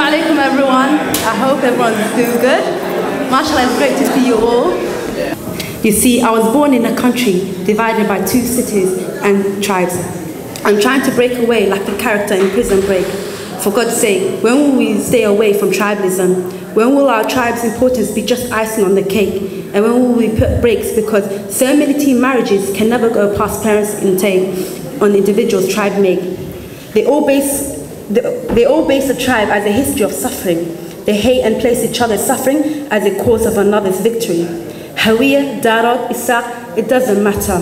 Assalamu alaikum everyone. I hope everyone's doing good. Mashallah, it's great to see you all. You see, I was born in a country divided by 2 cities and tribes. I'm trying to break away like the character in Prison Break. For God's sake, when will we stay away from tribalism? When will our tribe's importance be just icing on the cake? And when will we put brakes, because so many teen marriages can never go past parents' intake on individuals' tribe make. They all base a tribe as a history of suffering. They hate and place each other's suffering as a cause of another's victory. Hawiya, Darod, Isaq, it doesn't matter.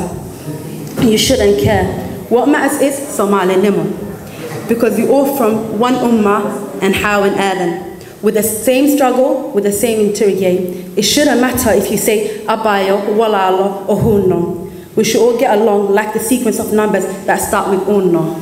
You shouldn't care. What matters is Somali Nimo. Because we're all from one ummah and how and Adam. With the same struggle, with the same interrogate. It shouldn't matter if you say Abayo, Walalo, or Hunno. We should all get along like the sequence of numbers that start with Unno.